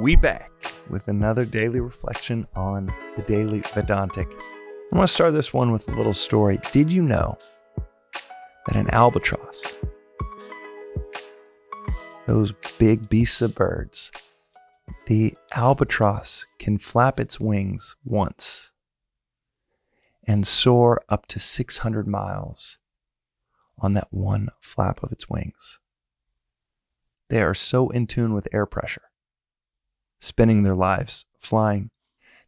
We back with another daily reflection on the Daily Vedantic. I want to start this one with a little story. Did you know that an albatross, those big beasts of birds, the albatross can flap its wings once and soar up to 600 miles on that one flap of its wings? They are so in tune with air pressure, spending their lives flying,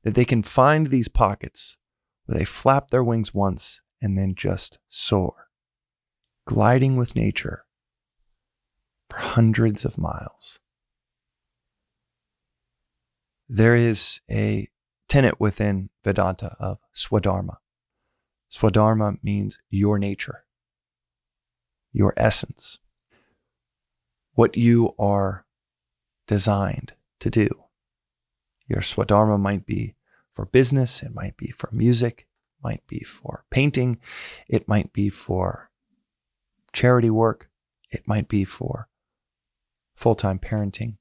that they can find these pockets where they flap their wings once and then just soar, gliding with nature for hundreds of miles. There is a tenet within Vedanta of Swadharma. Swadharma means your nature, your essence, what you are designed to do. Your Swadharma might be for business, it might be for music, it might be for painting, it might be for charity work, it might be for full-time parenting.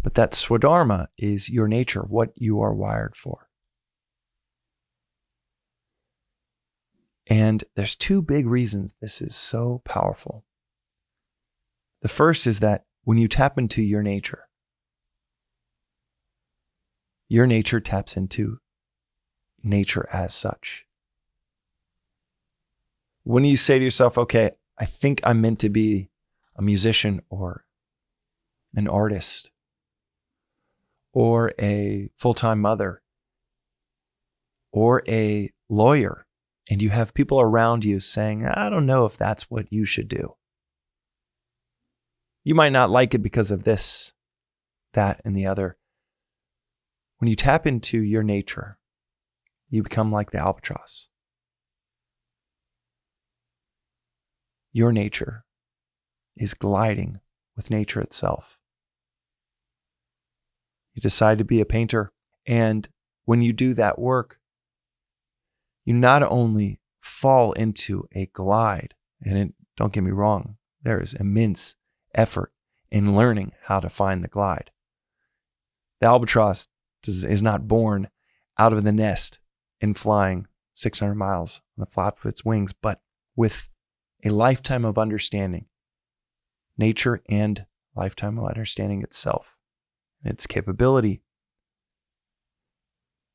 But that Swadharma is your nature, what you are wired for. And there's two big reasons this is so powerful. The first is that when you tap into your nature taps into nature as such. When you say to yourself, okay, I think I'm meant to be a musician or an artist or a full-time mother or a lawyer, and you have people around you saying, I don't know if that's what you should do. You might not like it because of this, that, and the other. When you tap into your nature, you become like the albatross. Your nature is gliding with nature itself. You decide to be a painter, and when you do that work, you not only fall into a glide, and don't get me wrong, there is immense effort in learning how to find the glide. The albatross is not born out of the nest and flying 600 miles on the flap of its wings, but with a lifetime of understanding nature and lifetime of understanding itself and its capability,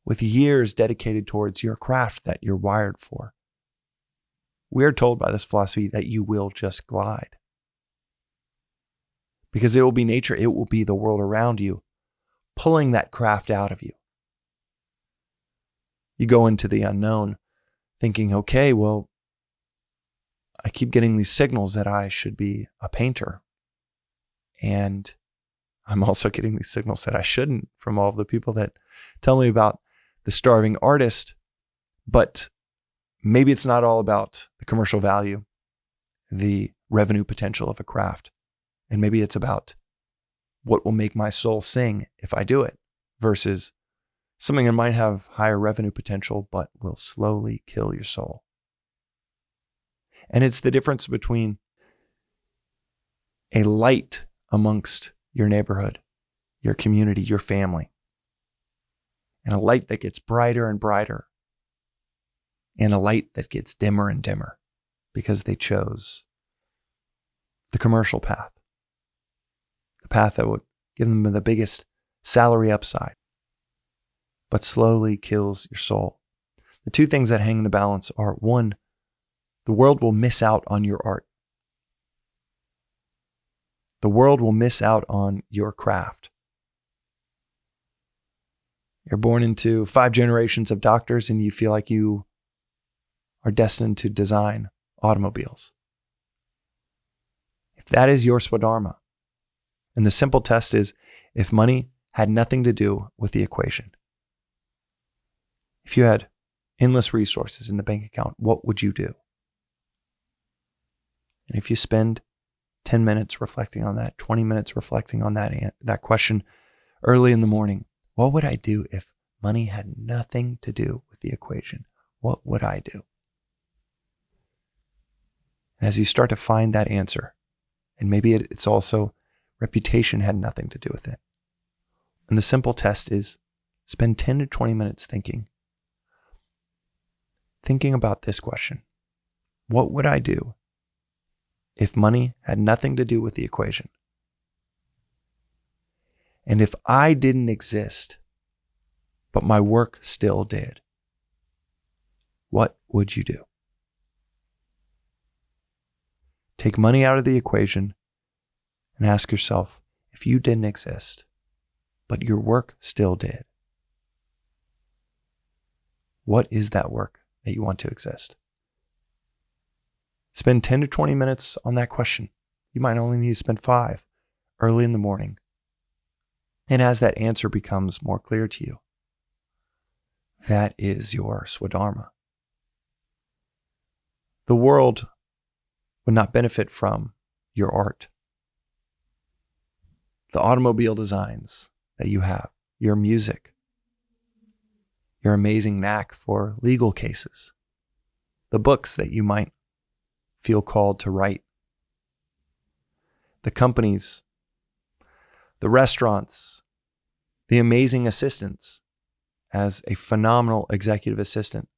with years dedicated towards your craft that you're wired for. We are told by this philosophy that you will just glide, because it will be nature, it will be the world around you pulling that craft out of you. You go into the unknown thinking, okay, well, I keep getting these signals that I should be a painter. And I'm also getting these signals that I shouldn't from all of the people that tell me about the starving artist. But maybe it's not all about the commercial value, the revenue potential of a craft. And maybe it's about what will make my soul sing if I do it, versus something that might have higher revenue potential but will slowly kill your soul. And it's the difference between a light amongst your neighborhood, your community, your family, and a light that gets brighter and brighter, and a light that gets dimmer and dimmer because they chose the commercial path, the path that would give them the biggest salary upside, but slowly kills your soul. The two things that hang in the balance are, one, the world will miss out on your art. The world will miss out on your craft. You're born into 5 generations of doctors and you feel like you are destined to design automobiles. If that is your Swadharma, and the simple test is, if money had nothing to do with the equation, if you had endless resources in the bank account, what would you do? And if you spend 10 minutes reflecting on that, 20 minutes reflecting on that question early in the morning, what would I do if money had nothing to do with the equation? What would I do? And as you start to find that answer, and maybe it's also Reputation had nothing to do with it. And the simple test is spend 10 to 20 minutes thinking about this question. What would I do if money had nothing to do with the equation? And if I didn't exist, but my work still did, what would you do? Take money out of the equation and ask yourself, if you didn't exist, but your work still did, what is that work that you want to exist? Spend 10 to 20 minutes on that question. You might only need to spend 5 early in the morning. And as that answer becomes more clear to you, that is your Swadharma. The world would not benefit from your art. The automobile designs that you have, your music, your amazing knack for legal cases, the books that you might feel called to write, the companies, the restaurants, the amazing assistants as a phenomenal executive assistant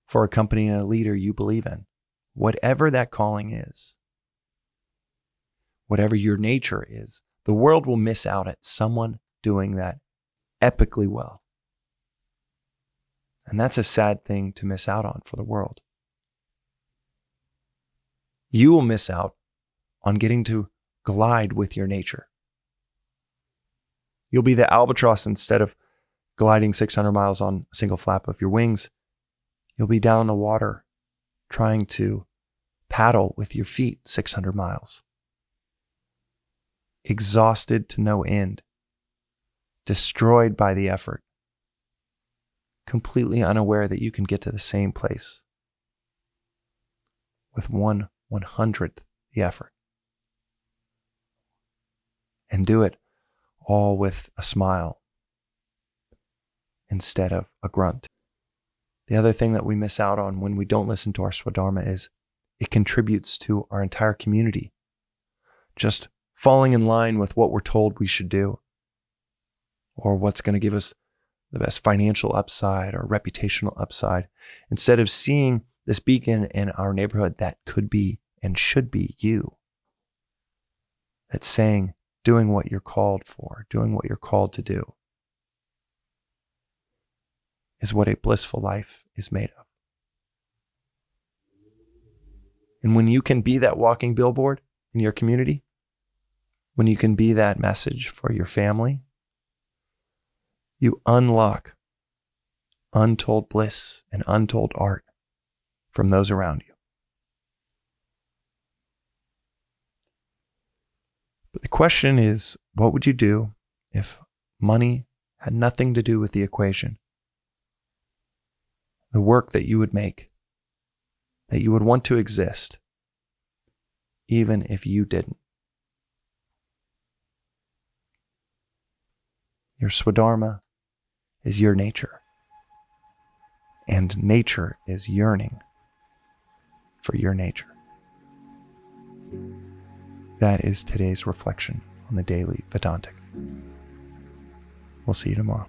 for a company and a leader you believe in. Whatever that calling is, whatever your nature is, the world will miss out at someone doing that epically well. And that's a sad thing to miss out on for the world. You will miss out on getting to glide with your nature. You'll be the albatross instead of gliding 600 miles on a single flap of your wings. You'll be down in the water trying to paddle with your feet 600 miles. Exhausted to no end. Destroyed by the effort. Completely unaware that you can get to the same place with 1/100th the effort. And do it all with a smile instead of a grunt. The other thing that we miss out on when we don't listen to our Swadharma is it contributes to our entire community. Just falling in line with what we're told we should do, or what's going to give us the best financial upside or reputational upside, instead of seeing this beacon in our neighborhood that could be and should be you. That's saying, doing what you're called for, doing what you're called to do, is what a blissful life is made of. And when you can be that walking billboard in your community, when you can be that message for your family, you unlock untold bliss and untold art from those around you. But the question is, what would you do if money had nothing to do with the equation? The work that you would make, that you would want to exist, even if you didn't. Your Swadharma is your nature, and nature is yearning for your nature. That is today's reflection on the Daily Vedantic. We'll see you tomorrow.